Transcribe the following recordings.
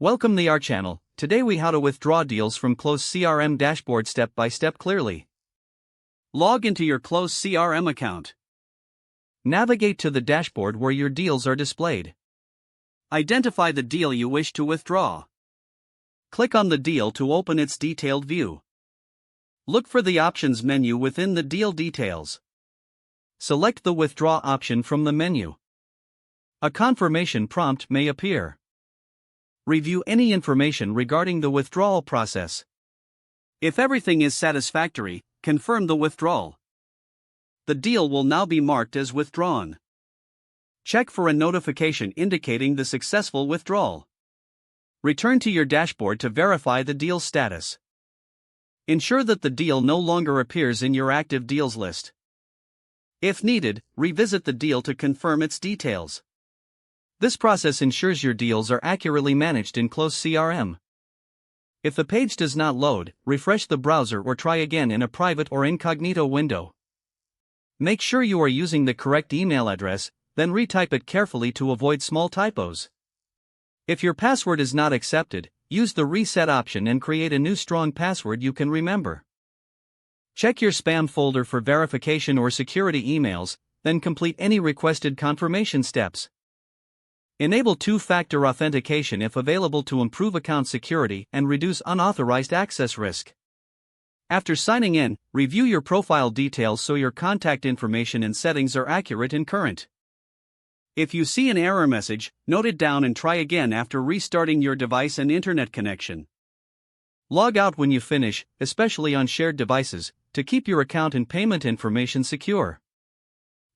Welcome to our channel. Today we how to withdraw deals from Close CRM dashboard step by step clearly. Log into your Close CRM account. Navigate to the dashboard where your deals are displayed. Identify the deal you wish to withdraw. Click on the deal to open its detailed view. Look for the options menu within the deal details. Select the withdraw option from the menu. A confirmation prompt may appear. Review any information regarding the withdrawal process. If everything is satisfactory, confirm the withdrawal. The deal will now be marked as withdrawn. Check for a notification indicating the successful withdrawal. Return to your dashboard to verify the deal status. Ensure that the deal no longer appears in your active deals list. If needed, revisit the deal to confirm its details. This process ensures your deals are accurately managed in Close CRM. If the page does not load, refresh the browser or try again in a private or incognito window. Make sure you are using the correct email address, then retype it carefully to avoid small typos. If your password is not accepted, use the reset option and create a new strong password you can remember. Check your spam folder for verification or security emails, then complete any requested confirmation steps. Enable two-factor authentication if available to improve account security and reduce unauthorized access risk. After signing in, review your profile details so your contact information and settings are accurate and current. If you see an error message, note it down and try again after restarting your device and internet connection. Log out when you finish, especially on shared devices, to keep your account and payment information secure.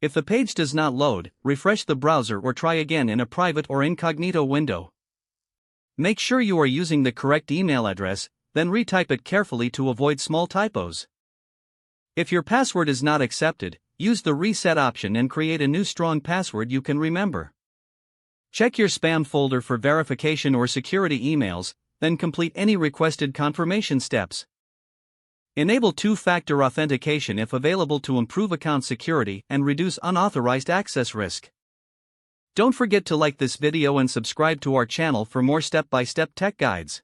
If the page does not load, refresh the browser or try again in a private or incognito window. Make sure you are using the correct email address, then retype it carefully to avoid small typos. If your password is not accepted, use the reset option and create a new strong password you can remember. Check your spam folder for verification or security emails, then complete any requested confirmation steps. Enable two-factor authentication if available to improve account security and reduce unauthorized access risk. Don't forget to like this video and subscribe to our channel for more step-by-step tech guides.